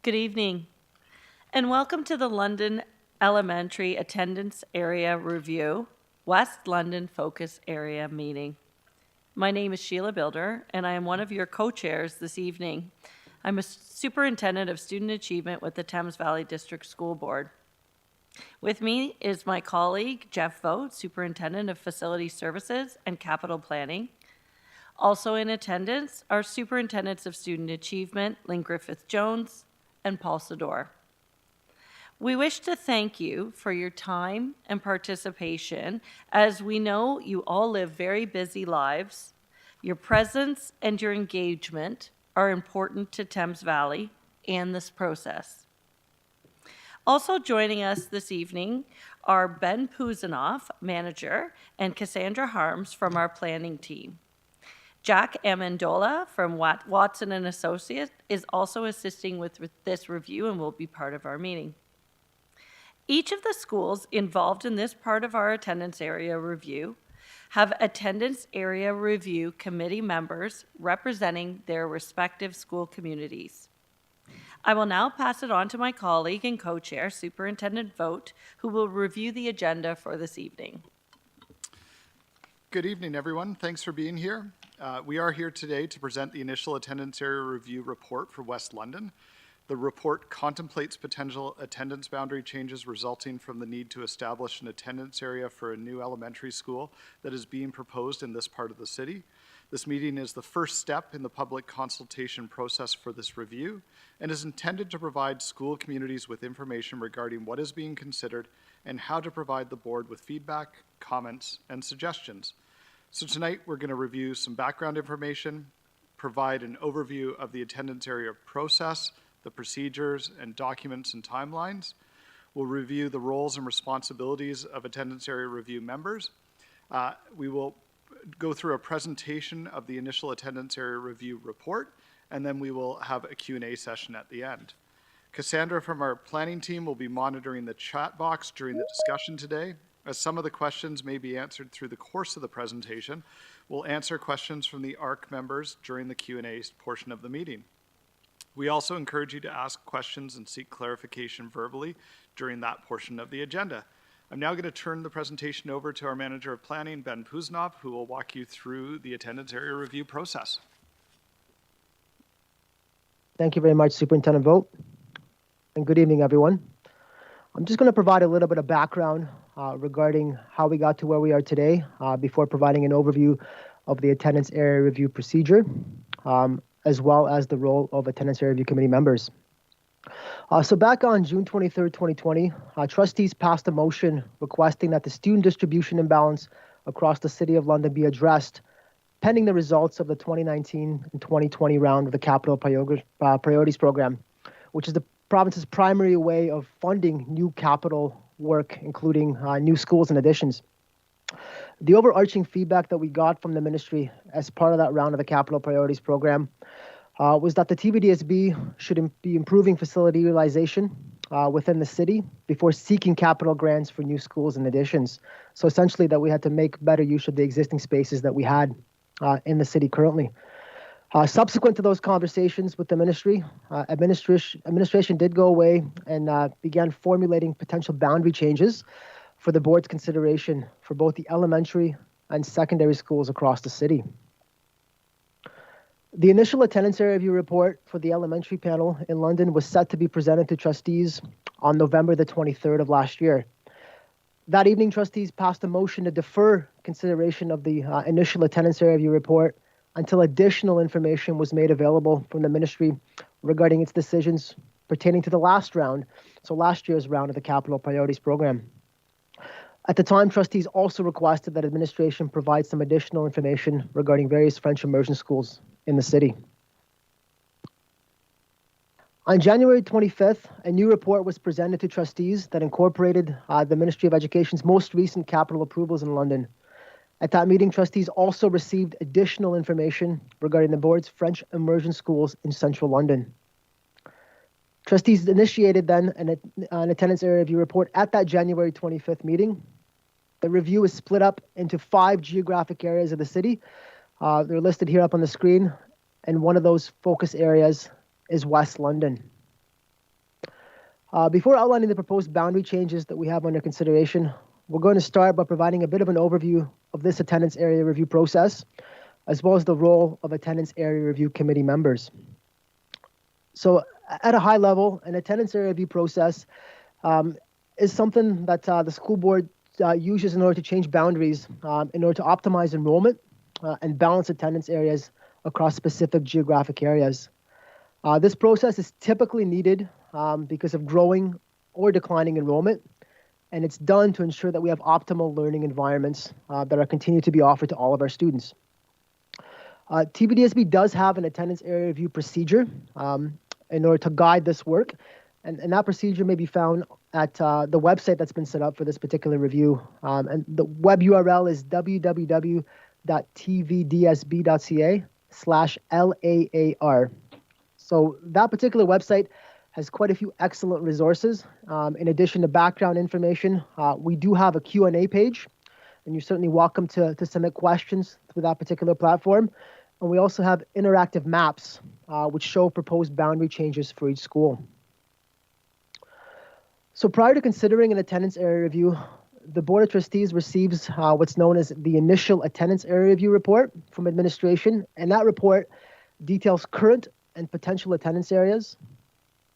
Good evening, and welcome to the London Elementary Attendance Area Review, West London Focus Area Meeting. My name is Sheila Builder, and I am one of your co-chairs this evening. I'm a superintendent of student achievement with the Thames Valley District School Board. With me is my colleague, Jeff Vogt, Superintendent of Facility Services and Capital Planning. Also in attendance are Superintendents of Student Achievement, Lynn Griffith-Jones, and Paul Sador. We wish to thank you for your time and participation, as we know you all live very busy lives. Your presence and your engagement are important to Thames Valley and this process. Also joining us this evening are Ben Puzanoff, manager, and Cassandra Harms from our planning team. Jack Amendola from Watson and Associates is also assisting with this review and will be part of our meeting. Each of the schools involved in this part of our attendance area review have attendance area review committee members representing their respective school communities. I will now pass it on to my colleague and co-chair, Superintendent Vogt, who will review the agenda for this evening. Good evening, everyone. Thanks for being here. We are here today to present the initial attendance area review report for West London. The report contemplates potential attendance boundary changes resulting from the need to establish an attendance area for a new elementary school that is being proposed in this part of the city. This meeting is the first step in the public consultation process for this review and is intended to provide school communities with information regarding what is being considered and how to provide the board with feedback, comments, and suggestions. So tonight we're going to review some background information, provide an overview of the attendance area process, the procedures and documents and timelines. We'll review the roles and responsibilities of attendance area review members. We will go through a presentation of the initial attendance area review report, and then we will have a Q&A session at the end. Cassandra from our planning team will be monitoring the chat box during the discussion today. As some of the questions may be answered through the course of the presentation, we'll answer questions from the AARC members during the Q&A portion of the meeting. We also encourage you to ask questions and seek clarification verbally during that portion of the agenda. I'm now going to turn the presentation over to our Manager of Planning, Ben Puznov, who will walk you through the attendance area review process. Thank you very much, Superintendent Vogt, and good evening, everyone. I'm just going to provide a little bit of background regarding how we got to where we are today before providing an overview of the attendance area review procedure, as well as the role of attendance area review committee members. So back on June 23rd, 2020, trustees passed a motion requesting that the student distribution imbalance across the City of London be addressed pending the results of the 2019 and 2020 round of the Capital Priorities Program, which is the province's primary way of funding new capital work, including new schools and additions. The overarching feedback that we got from the ministry as part of that round of the Capital Priorities Program was that the TVDSB should be improving facility utilization within the city before seeking capital grants for new schools and additions. So essentially that we had to make better use of the existing spaces that we had in the city currently. Subsequent to those conversations with the ministry, administration did go away and began formulating potential boundary changes for the board's consideration for both the elementary and secondary schools across the city. The initial attendance area review report for the elementary panel in London was set to be presented to trustees on November the 23rd of last year. That evening, trustees passed a motion to defer consideration of the initial attendance area review report until additional information was made available from the ministry regarding its decisions pertaining to the last round, so last year's round of the Capital Priorities Program. At the time, trustees also requested that administration provide some additional information regarding various French immersion schools in the city. On January 25th, a new report was presented to trustees that incorporated the Ministry of Education's most recent capital approvals in London. At that meeting, trustees also received additional information regarding the board's French immersion schools in central London. Trustees initiated then an attendance area review report at that January 25th meeting. The review is split up into 5 geographic areas of the city. They're listed here up on the screen, and one of those focus areas is West London. Before outlining the proposed boundary changes that we have under consideration, we're going to start by providing a bit of an overview of this attendance area review process, as well as the role of attendance area review committee members. So at a high level, an attendance area review process is something that the school board uses in order to change boundaries, in order to optimize enrollment and balance attendance areas across specific geographic areas. This process is typically needed because of growing or declining enrollment, and it's done to ensure that we have optimal learning environments that are continued to be offered to all of our students. TVDSB does have an attendance area review procedure in order to guide this work, and that procedure may be found at the website that's been set up for this particular review. And the web URL is www.tvdsb.ca/LAAR. So that particular website has quite a few excellent resources. In addition to background information, we do have a Q&A page, and you're certainly welcome to submit questions through that particular platform. And we also have interactive maps, which show proposed boundary changes for each school. So prior to considering an attendance area review, the Board of Trustees receives what's known as the initial attendance area review report from administration, and that report details current and potential attendance areas,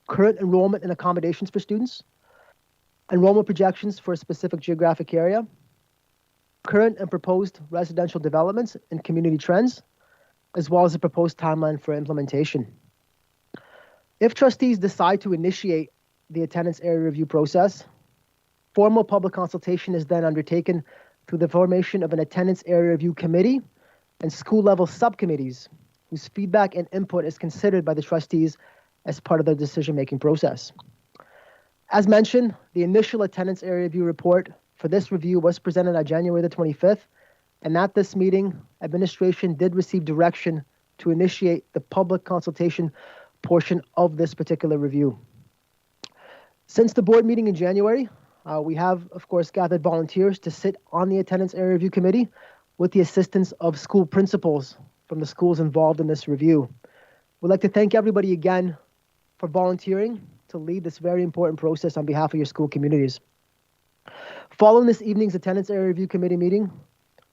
current enrollment and accommodations for students, enrollment projections for a specific geographic area, current and proposed residential developments and community trends, as well as a proposed timeline for implementation. If trustees decide to initiate the attendance area review process, formal public consultation is then undertaken through the formation of an attendance area review committee and school-level subcommittees, whose feedback and input is considered by the trustees as part of the decision-making process. As mentioned, the initial attendance area review report for this review was presented on January the 25th, and at this meeting, administration did receive direction to initiate the public consultation portion of this particular review. Since the board meeting in January, we have, of course, gathered volunteers to sit on the attendance area review committee with the assistance of school principals from the schools involved in this review. We'd like to thank everybody again for volunteering to lead this very important process on behalf of your school communities. Following this evening's attendance area review committee meeting,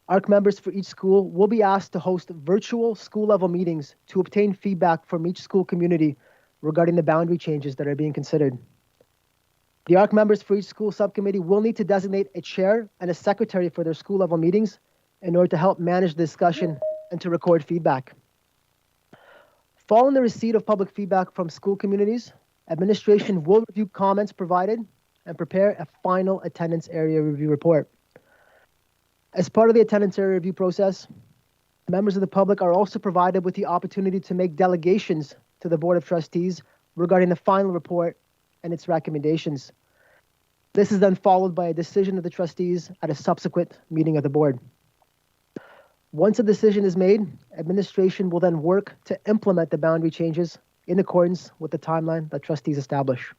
AARC members for each school will be asked to host virtual school-level meetings to obtain feedback from each school community regarding the boundary changes that are being considered. The AARC members for each school subcommittee will need to designate a chair and a secretary for their school-level meetings in order to help manage the discussion and to record feedback. Following the receipt of public feedback from school communities, administration will review comments provided and prepare a final attendance area review report. As part of the attendance area review process, members of the public are also provided with the opportunity to make delegations to the Board of Trustees regarding the final report and its recommendations. This is then followed by a decision of the trustees at a subsequent meeting of the board. Once a decision is made, administration will then work to implement the boundary changes in accordance with the timeline that trustees establish.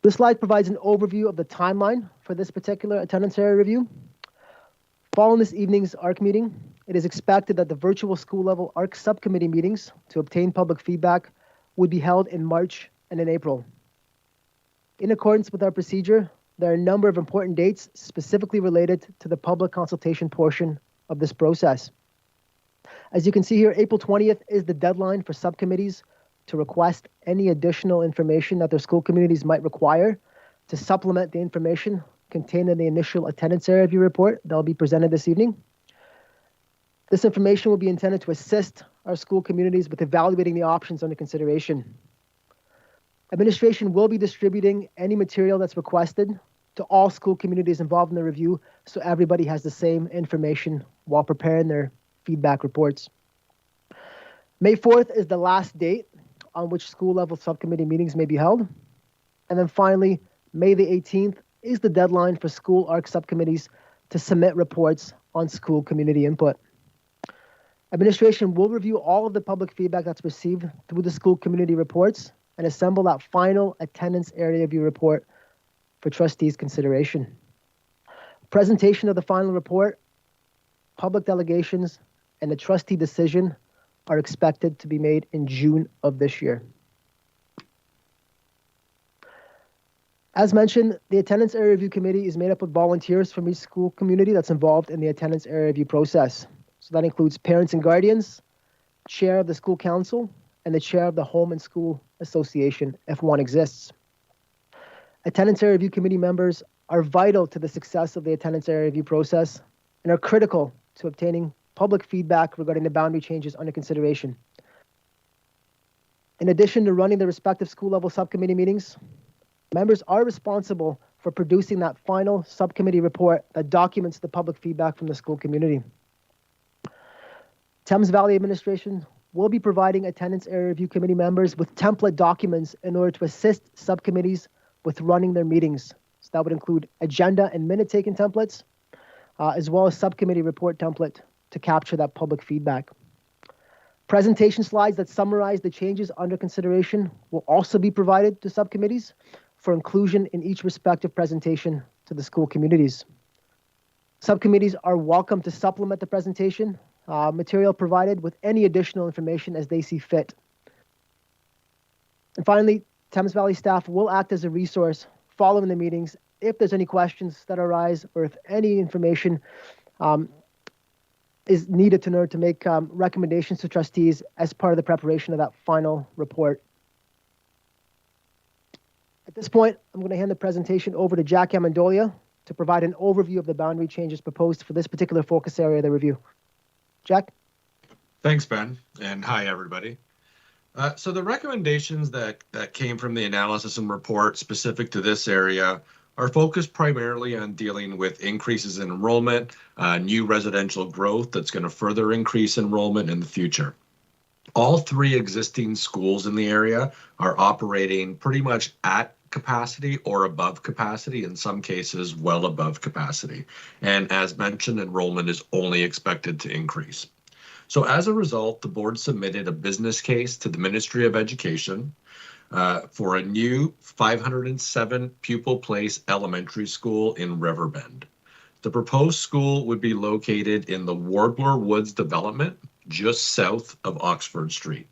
This slide provides an overview of the timeline for this particular attendance area review. Following this evening's AARC meeting, it is expected that the virtual school-level AARC subcommittee meetings to obtain public feedback would be held in March and in April. In accordance with our procedure, there are a number of important dates specifically related to the public consultation portion of this process. As you can see here, April 20th is the deadline for subcommittees to request any additional information that their school communities might require to supplement the information contained in the initial attendance area review report that will be presented this evening. This information will be intended to assist our school communities with evaluating the options under consideration. Administration will be distributing any material that's requested to all school communities involved in the review so everybody has the same information while preparing their feedback reports. May 4th is the last date on which school-level subcommittee meetings may be held. And then finally, May the 18th is the deadline for school AARC subcommittees to submit reports on school community input. Administration will review all of the public feedback that's received through the school community reports and assemble that final attendance area review report for trustees' consideration. Presentation of the final report, public delegations, and the trustee decision are expected to be made in June of this year. As mentioned, the Attendance Area Review Committee is made up of volunteers from each school community that's involved in the attendance area review process. So that includes parents and guardians, chair of the school council, and the chair of the Home and School Association, if one exists. Attendance Area Review Committee members are vital to the success of the attendance area review process and are critical to obtaining public feedback regarding the boundary changes under consideration. In addition to running the respective school-level subcommittee meetings, members are responsible for producing that final subcommittee report that documents the public feedback from the school community. Thames Valley Administration will be providing Attendance Area Review Committee members with template documents in order to assist subcommittees with running their meetings. So that would include agenda and minute-taking templates, as well as subcommittee report template to capture that public feedback. Presentation slides that summarize the changes under consideration will also be provided to subcommittees for inclusion in each respective presentation to the school communities. Subcommittees are welcome to supplement the presentation material provided with any additional information as they see fit. And finally, Thames Valley staff will act as a resource following the meetings if there's any questions that arise or if any information is needed in order to make recommendations to trustees as part of the preparation of that final report. At this point, I'm going to hand the presentation over to Jack Amendolia to provide an overview of the boundary changes proposed for this particular focus area of the review. Jack? Thanks, Ben, and hi, everybody. So the recommendations that came from the analysis and report specific to this area are focused primarily on dealing with increases in enrollment, new residential growth that's going to further increase enrollment in the future. All three existing schools in the area are operating pretty much at capacity or above capacity, in some cases well above capacity. And as mentioned, enrollment is only expected to increase. So as a result, the board submitted a business case to the Ministry of Education for a new 507 pupil place elementary school in Riverbend. The proposed school would be located in the Warbler Woods development, just south of Oxford Street.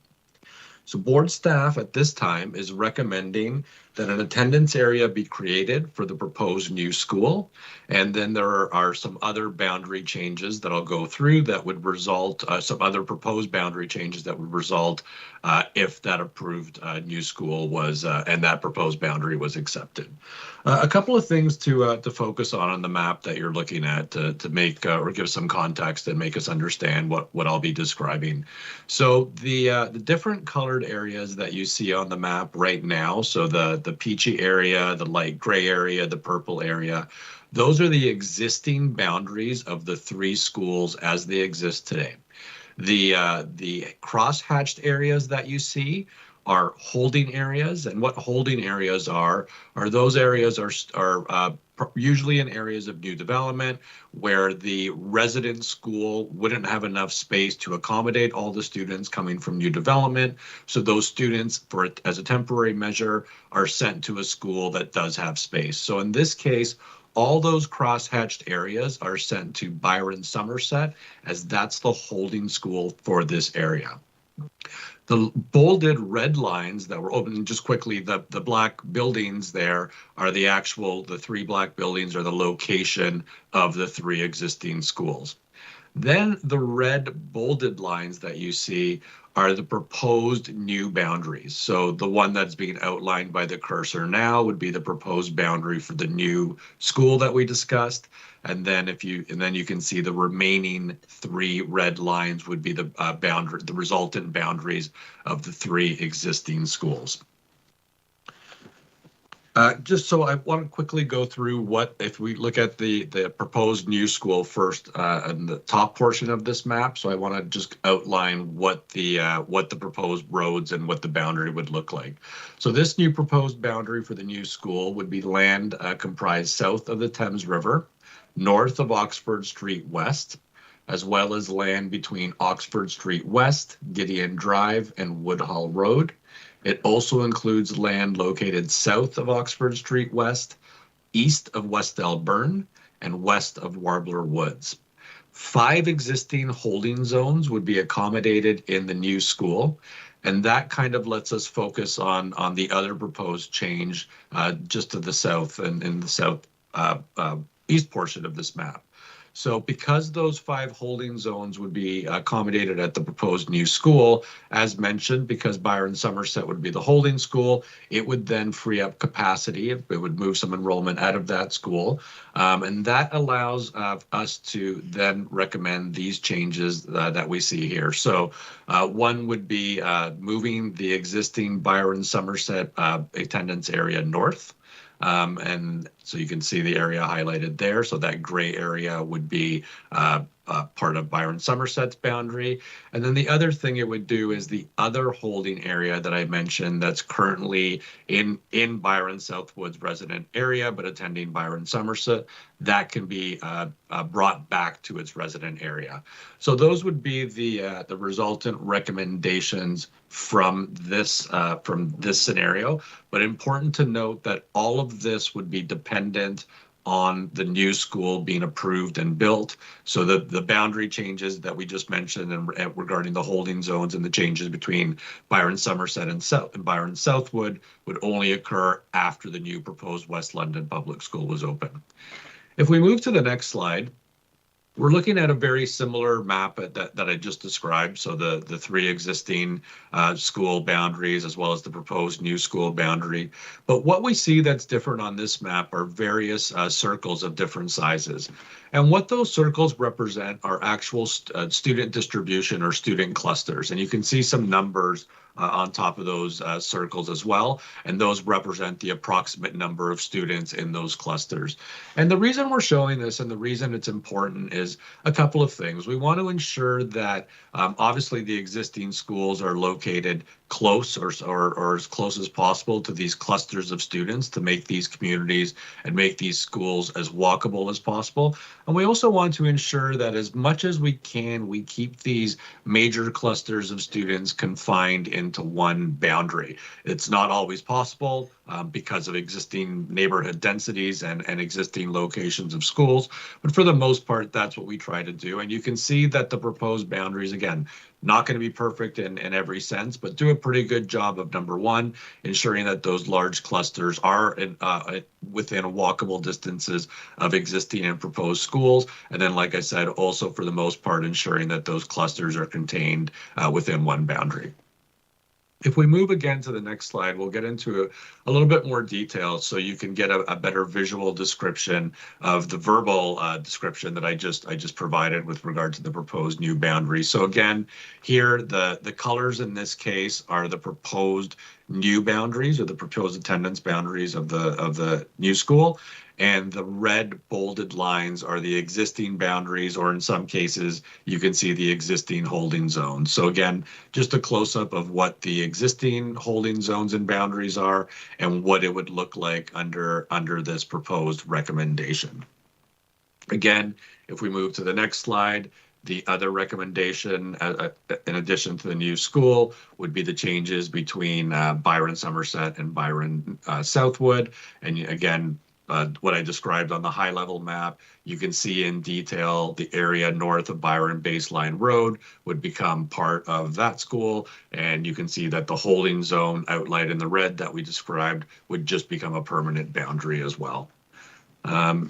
So board staff at this time is recommending that an attendance area be created for the proposed new school. And then there are some other boundary changes that I'll go through that would result, some other proposed boundary changes that would result if that approved new school was, and that proposed boundary was accepted. A couple of things to focus on the map that you're looking at to make or give some context and make us understand what I'll be describing. So the different colored areas that you see on the map right now, so the peachy area, the light gray area, the purple area, those are the existing boundaries of the three schools as they exist today. The cross-hatched areas that you see are holding areas, and what holding areas are those areas are usually in areas of new development where the resident school wouldn't have enough space to accommodate all the students coming from new development. So those students, as a temporary measure, are sent to a school that does have space. So in this case, all those cross-hatched areas are sent to Byron Somerset, as that's the holding school for this area. The bolded red lines that were open, just quickly, the black buildings there are the three black buildings are the location of the three existing schools. Then the red bolded lines that you see are the proposed new boundaries. So the one that's being outlined by the cursor now would be the proposed boundary for the new school that we discussed. And then you can see the remaining three red lines would be the resultant boundaries of the three existing schools. Just so I want to quickly go through if we look at the proposed new school first in the top portion of this map. So I want to just outline what the proposed roads and what the boundary would look like. So this new proposed boundary for the new school would be land comprised south of the Thames River, north of Oxford Street West, as well as land between Oxford Street West, Gideon Drive, and Woodhull Road. It also includes land located south of Oxford Street West, east of West Elburn, and west of Warbler Woods. 5 existing holding zones would be accommodated in the new school, and that kind of lets us focus on the other proposed change just to the south and in the south east portion of this map. So because those 5 holding zones would be accommodated at the proposed new school, as mentioned, because Byron Somerset would be the holding school, it would then free up capacity. It would move some enrollment out of that school. And that allows us to then recommend these changes that we see here. So one would be moving the existing Byron Somerset attendance area north. And so you can see the area highlighted there. So that gray area would be part of Byron Somerset's boundary. And then the other thing it would do is the other holding area that I mentioned that's currently in Byron Southwood's resident area, but attending Byron Somerset, that can be brought back to its resident area. So those would be the resultant recommendations from this scenario. But important to note that all of this would be dependent on the new school being approved and built. So the boundary changes that we just mentioned and regarding the holding zones and the changes between Byron Somerset and Byron Southwood would only occur after the new proposed West London Public School was open. If we move to the next slide, we're looking at a very similar map that I just described. So the three existing school boundaries as well as the proposed new school boundary. But what we see that's different on this map are various circles of different sizes. And what those circles represent are actual student distribution or student clusters. And you can see some numbers on top of those circles as well. And those represent the approximate number of students in those clusters. And the reason we're showing this and the reason it's important is a couple of things. We want to ensure that obviously the existing schools are located close or as close as possible to these clusters of students to make these communities and make these schools as walkable as possible. And we also want to ensure that as much as we can, we keep these major clusters of students confined into one boundary. It's not always possible because of existing neighborhood densities and existing locations of schools. But for the most part, that's what we try to do. And you can see that the proposed boundaries, again, not going to be perfect in every sense, but do a pretty good job of, number one, ensuring that those large clusters are within walkable distances of existing and proposed schools. And then, like I said, also for the most part, ensuring that those clusters are contained within one boundary. If we move again to the next slide, we'll get into a little bit more detail so you can get a better visual description of the verbal description that I just provided with regard to the proposed new boundary. So again, here the colors in this case are the proposed new boundaries or the proposed attendance boundaries of the new school. And the red bolded lines are the existing boundaries, or in some cases, you can see the existing holding zones. So again, just a close-up of what the existing holding zones and boundaries are and what it would look like under this proposed recommendation. Again, if we move to the next slide, the other recommendation, in addition to the new school, would be the changes between Byron Somerset and Byron Southwood. And again, what I described on the high level map, you can see in detail the area north of Byron Baseline Road would become part of that school. And you can see that the holding zone outlined in the red that we described would just become a permanent boundary as well.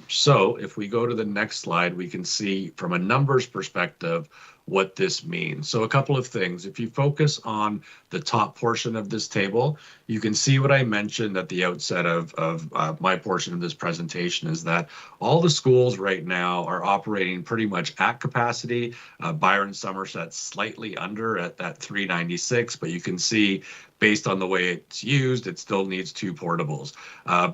So if we go to the next slide, we can see from a numbers perspective what this means. So a couple of things. If you focus on the top portion of this table, you can see what I mentioned at the outset of my portion of this presentation is that all the schools right now are operating pretty much at capacity. Byron Somerset slightly under at that 396, but you can see based on the way it's used, it still needs 2 portables.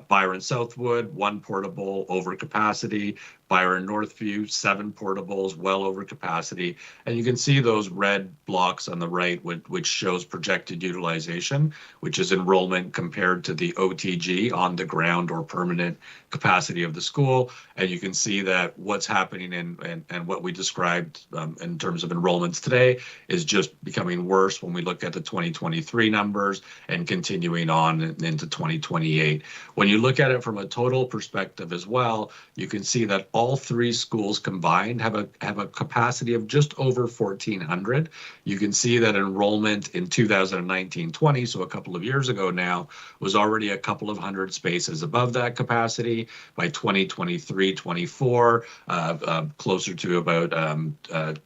Byron Southwood, 1 portable over capacity. Byron Northview, 7 portables, well over capacity. And you can see those red blocks on the right, which shows projected utilization, which is enrollment compared to the OTG, on the ground or permanent capacity of the school. And you can see that what's happening and what we described in terms of enrollments today is just becoming worse when we look at the 2023 numbers and continuing on into 2028. When you look at it from a total perspective as well, you can see that all 3 schools combined have a capacity of just over 1,400. You can see that enrollment in 2019-20, so a couple of years ago now, was already a couple of hundred spaces above that capacity. By 2023-24, closer to about about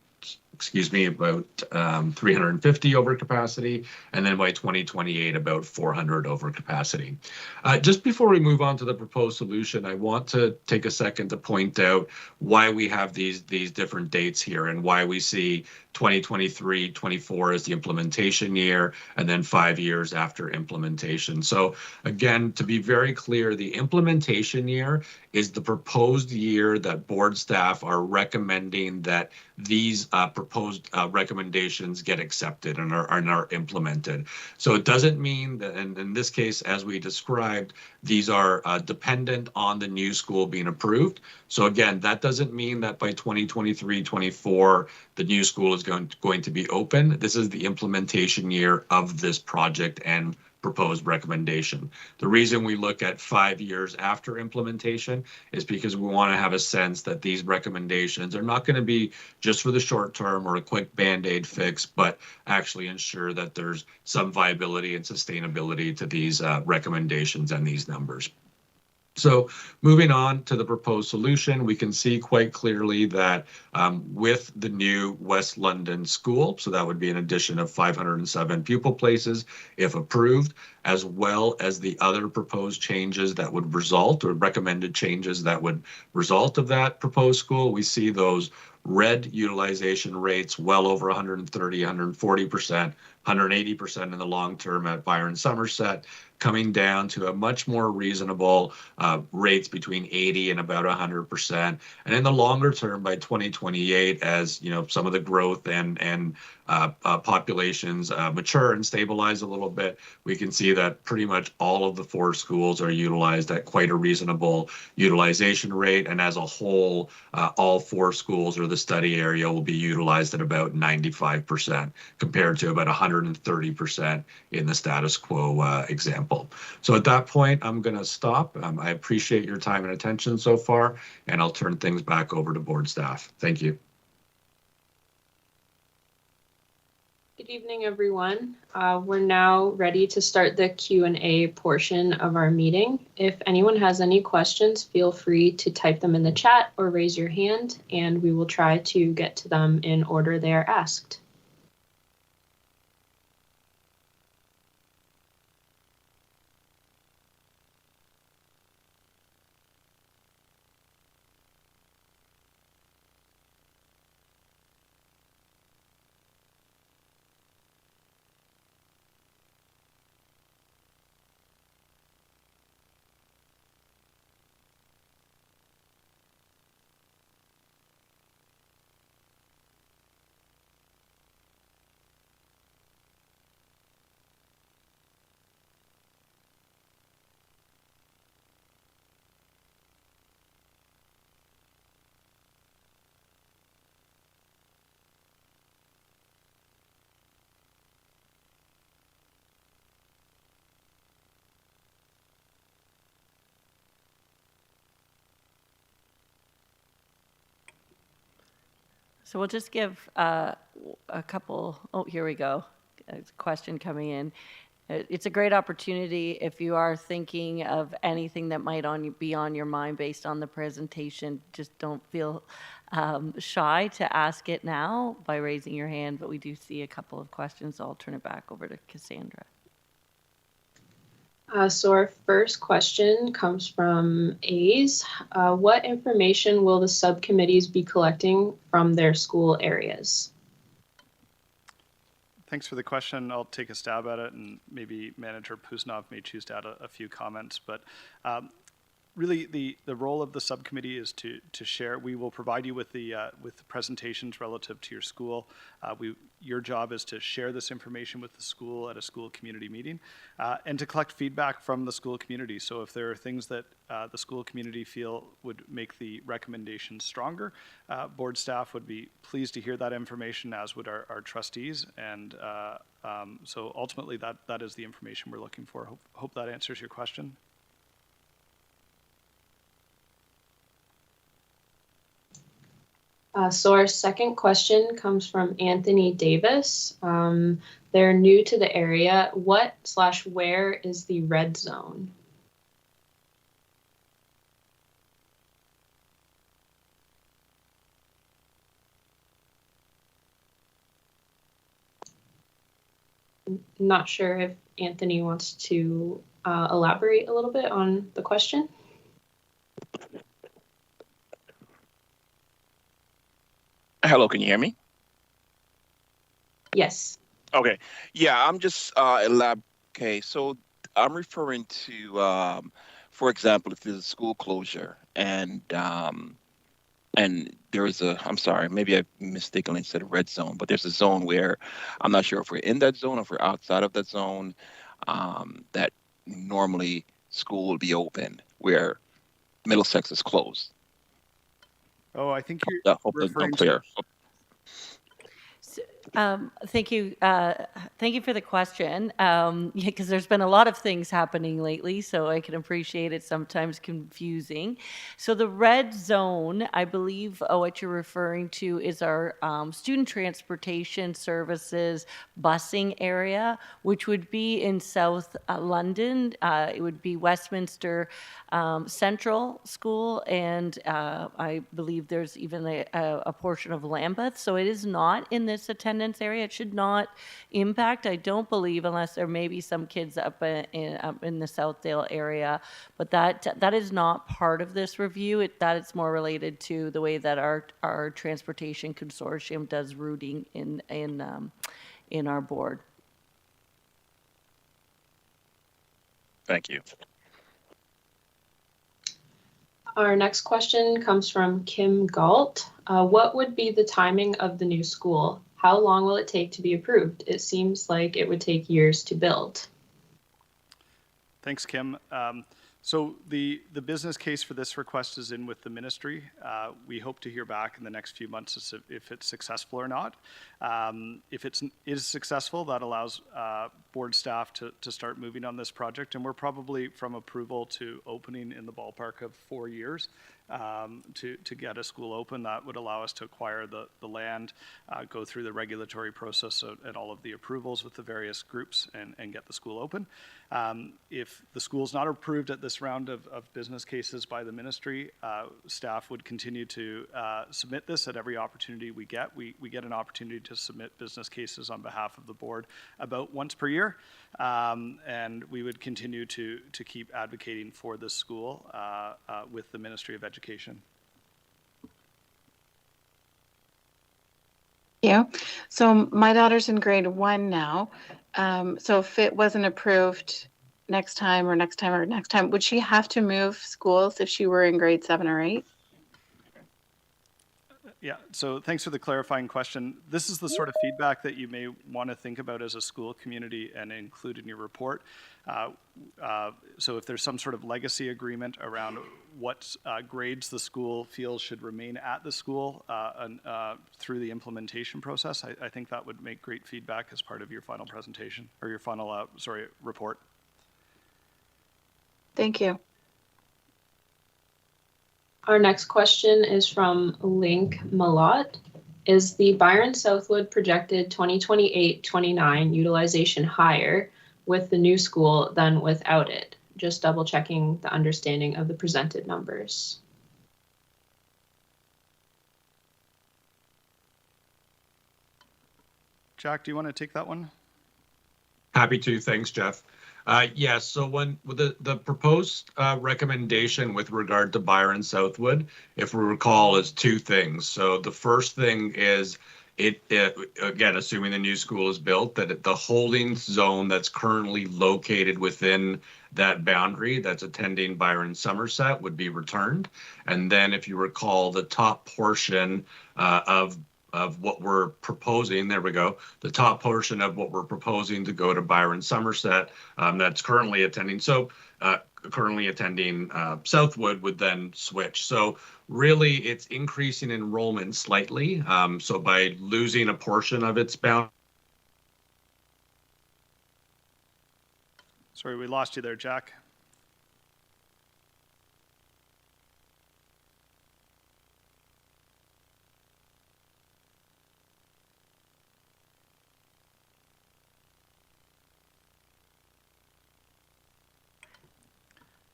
350 over capacity, and then by 2028, about 400 over capacity. Just before we move on to the proposed solution, I want to take a second to point out why we have these different dates here and why we see 2023-24 as the implementation year, and then 5 years after implementation. So again, to be very clear, the implementation year is the proposed year that board staff are recommending that these proposed recommendations get accepted and are implemented. So it doesn't mean that, and in this case, as we described, these are dependent on the new school being approved. So again, that doesn't mean that by 2023-24, the new school is going to be open. This is the implementation year of this project and proposed recommendation. The reason we look at 5 years after implementation is because we want to have a sense that these recommendations are not going to be just for the short term or a quick Band-Aid fix, but actually ensure that there's some viability and sustainability to these recommendations and these numbers. So moving on to the proposed solution, we can see quite clearly that with the new West London school, so that would be an addition of 507 pupil places if approved, as well as the other proposed changes that would result, or recommended changes that would result of that proposed school, we see those red utilization rates well over 130, 140%, 180% in the long term at Byron Somerset, coming down to a much more reasonable rates between 80 and about 100%. And in the longer term, by 2028, as some of the growth and populations mature and stabilize a little bit, we can see that pretty much all of the 4 schools are utilized at quite a reasonable utilization rate. And as a whole, all 4 schools or the study area will be utilized at about 95% compared to about 130% in the status quo example. So at that point, I'm going to stop. I appreciate your time and attention so far, and I'll turn things back over to board staff. Thank you. Good evening, everyone. We're now ready to start the Q&A portion of our meeting. If anyone has any questions, feel free to type them in the chat or raise your hand, and we will try to get to them in order they are asked. So we'll just give a couple, oh, here we go. A question coming in. It's a great opportunity if you are thinking of anything that might be on your mind based on the presentation. Just don't feel shy to ask it now by raising your hand, but we do see a couple of questions, so I'll turn it back over to Cassandra. So our first question comes from A's. What information will the subcommittees be collecting from their school areas? Thanks for the question. I'll take a stab at it, and maybe Manager Puznov may choose to add a few comments. But really, the role of the subcommittee is to share. We will provide you with the presentations relative to your school. Your job is to share this information with the school at a school community meeting, and to collect feedback from the school community. So if there are things that the school community feel would make the recommendations stronger, board staff would be pleased to hear that information, as would our trustees. And so ultimately, that is the information we're looking for. Hope that answers your question. So our second question comes from Anthony Davis. They're new to the area. What/where is the red zone? Not sure if Anthony wants to elaborate a little bit on the question. Hello, can you hear me? Yes. Okay. Yeah, I'm just okay, so I'm referring to for example, if there's a school closure and there is I'm sorry, maybe I mistakenly said red zone, but there's a zone where I'm not sure if we're in that zone or if we're outside of that zone, that normally school will be open where Middlesex is closed. Oh, I think you're Hope that's referring clear. So, Thank you. Thank you for the question. Yeah, because there's been a lot of things happening lately, so I can appreciate it sometimes confusing. So the red zone, I believe, what you're referring to is our student transportation services busing area, which would be in South London. It would be Westminster Central School, and I believe there's even a portion of Lambeth. So it is not in this attendance area. It should not impact, I don't believe, unless there may be some kids up in the Southdale area. But that is not part of this review. That is more related to the way that our transportation consortium does routing in our board. Thank you. Our next question comes from Kim Galt. What would be the timing of the new school? How long will it take to be approved? It seems like it would take years to build. Thanks, Kim. So the business case for this request is in with the ministry. We hope to hear back in the next few months if it's successful or not. If it is successful, that allows board staff to start moving on this project. And we're probably from approval to opening in the ballpark of 4 years. To get a school open, that would allow us to acquire the land, go through the regulatory process and all of the approvals with the various groups and get the school open. If the school's not approved at this round of business cases by the ministry, staff would continue to submit this at every opportunity we get. We get an opportunity to submit business cases on behalf of the board about once per year. And we would continue to keep advocating for this school with the Ministry of Education. Yeah. So my daughter's in grade 1 now. So if it wasn't approved next time, would she have to move schools if she were in grade 7 or 8? Yeah, so thanks for the clarifying question. This is the sort of feedback that you may want to think about as a school community and include in your report. So if there's some sort of legacy agreement around what grades the school feels should remain at the school through the implementation process, I think that would make great feedback as part of your final presentation or your final, report. Thank you. Our next question is from Link Malott. Is the Byron Southwood projected 2028-29 utilization higher with the new school than without it? Just double checking the understanding of the presented numbers. Jack, do you want to take that one? Happy to. Thanks, Jeff. Yes, so when the proposed recommendation with regard to Byron Southwood, if we recall, is 2 things. So the first thing is it again, assuming the new school is built, that the holding zone that's currently located within that boundary that's attending Byron Somerset would be returned. And then if you recall, the top portion of what we're proposing, there we go, the top portion of what we're proposing to go to Byron Somerset that's currently attending. So currently attending Southwood would then switch. So really it's increasing enrollment slightly. So by losing a portion of its bound. Sorry, we lost you there, Jack.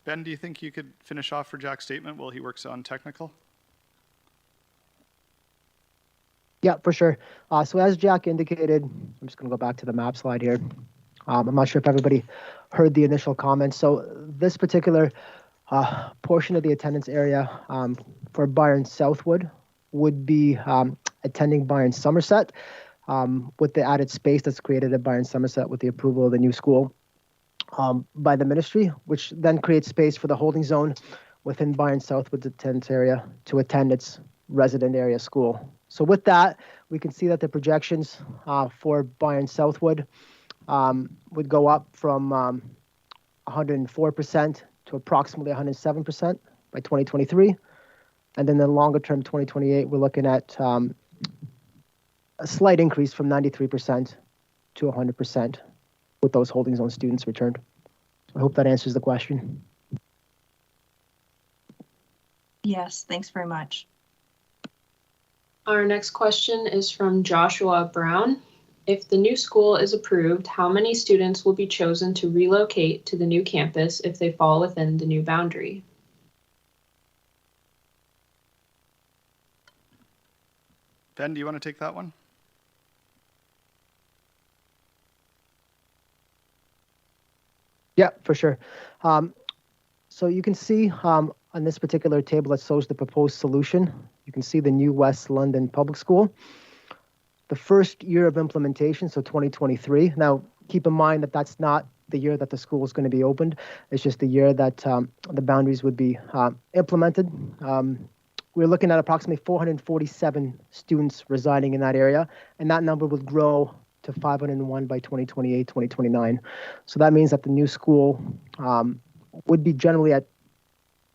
Ben, do you think you could finish off for Jack's statement while he works on technical? Yeah, for sure. So as Jack indicated, I'm just going to go back to the map slide here. I'm not sure if everybody heard the initial comments. So this particular portion of the attendance area for Byron Southwood would be attending Byron Somerset with the added space that's created at Byron Somerset with the approval of the new school by the ministry, which then creates space for the holding zone within Byron Southwood's attendance area to attend its resident area school. So with that, we can see that the projections for Byron Southwood would go up from 104% to approximately 107% by 2023. And then the longer term 2028, we're looking at a slight increase from 93% to 100% with those holding zone students returned. I hope that answers the question. Yes, thanks very much. Our next question is from Joshua Brown. If the new school is approved, how many students will be chosen to relocate to the new campus if they fall within the new boundary? Ben, do you want to take that one? Yeah, for sure. So you can see on this particular table that shows the proposed solution, you can see the new West London Public School. The first year of implementation, so 2023. Now, keep in mind that that's not the year that the school is going to be opened. It's just the year that the boundaries would be implemented. We're looking at approximately 447 students residing in that area, and that number would grow to 501 by 2028, 2029. So that means that the new school would be generally at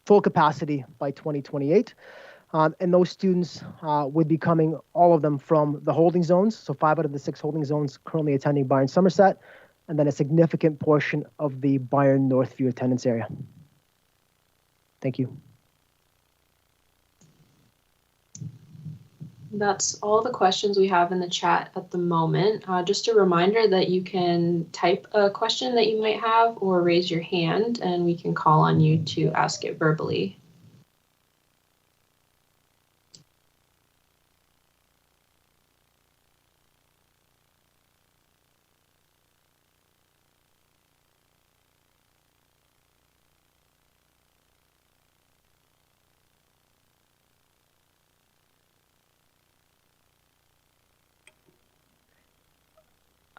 full capacity by 2028. And those students would be coming, all of them, from the holding zones. So 5 out of the 6 holding zones currently attending Byron Somerset, and then a significant portion of the Byron Northview attendance area. Thank you. That's all the questions we have in the chat at the moment. Just a reminder that you can type a question that you might have or raise your hand and we can call on you to ask it verbally.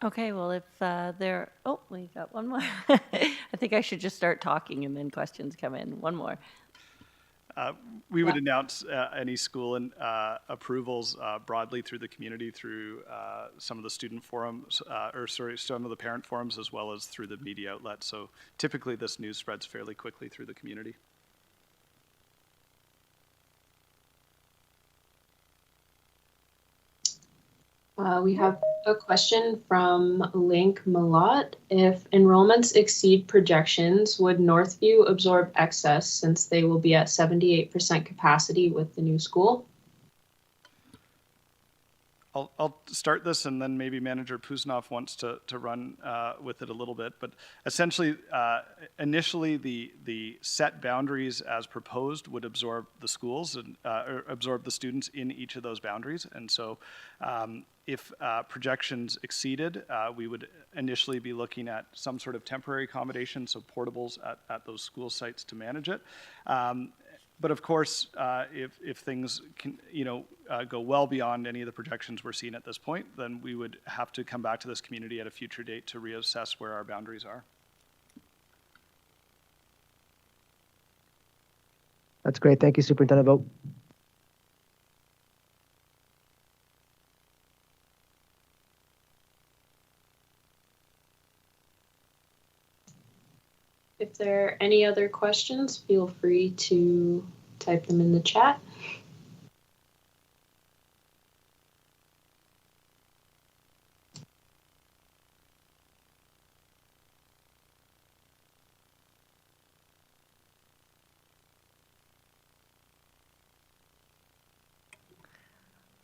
Okay, well, if oh, we got one more. I think I should just start talking and then questions come in. One more. We would announce any school and approvals broadly through the community, through some of the student forums, some of the parent forums, as well as through the media outlets. So typically this news spreads fairly quickly through the community. We have a question from Link Malott. If enrollments exceed projections, would Northview absorb excess since they will be at 78% capacity with the new school? I'll start this and then maybe Manager Puznoff wants to run with it a little bit. But essentially, initially the set boundaries as proposed would absorb the schools and or absorb the students in each of those boundaries. And so if projections exceeded, we would initially be looking at some sort of temporary accommodation, so portables at those school sites to manage it. But of course, if things can, go well beyond any of the projections we're seeing at this point, then we would have to come back to this community at a future date to reassess where our boundaries are. That's great. Thank you, Superintendent Vogt. If there are any other questions, feel free to type them in the chat.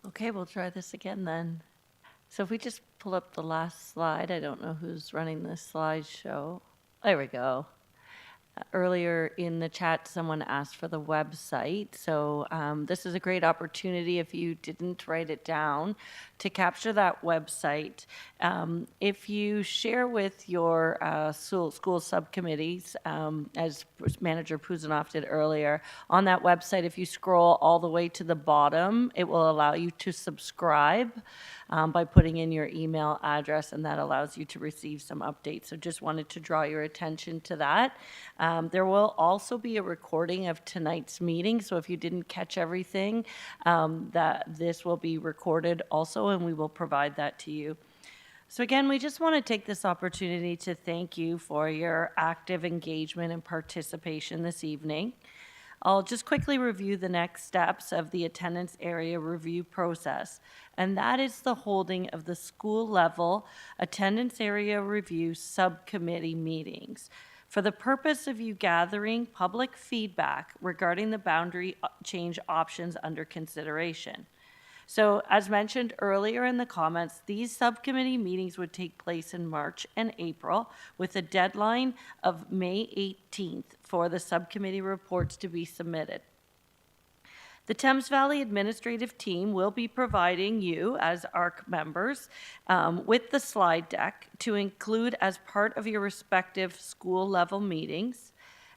Okay, we'll try this again then. So if we just pull up the last slide, I don't know who's running this slideshow. There we go. Earlier in the chat, someone asked for the website. So this is a great opportunity, if you didn't write it down, to capture that website. If you share with your school subcommittees, as Manager Puzanoff did earlier, on that website, if you scroll all the way to the bottom, it will allow you to subscribe by putting in your email address, and that allows you to receive some updates. So just wanted to draw your attention to that. There will also be a recording of tonight's meeting, so if you didn't catch everything, that this will be recorded also, and we will provide that to you. So again, we just want to take this opportunity to thank you for your active engagement and participation this evening. I'll just quickly review the next steps of the attendance area review process, and that is the holding of the school level attendance area review subcommittee meetings for the purpose of you gathering public feedback regarding the boundary change options under consideration. So as mentioned earlier in the comments, these subcommittee meetings would take place in March and April with a deadline of May 18th for the subcommittee reports to be submitted. The Thames Valley Administrative Team will be providing you, as AARC members, with the slide deck to include as part of your respective school level meetings,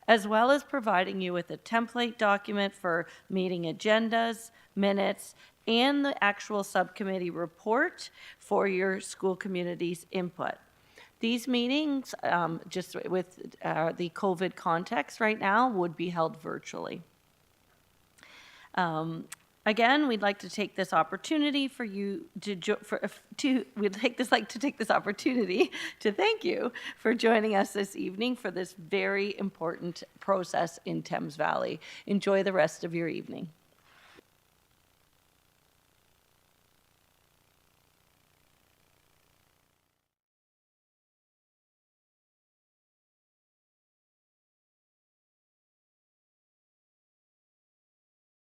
as well as providing you with a template document for meeting agendas, minutes, and the actual subcommittee report for your school community's input. These meetings, just with the COVID context right now, would be held virtually. Again, we'd like to take this opportunity for you we'd like to take this opportunity to thank you for joining us this evening for this very important process in Thames Valley. Enjoy the rest of your evening.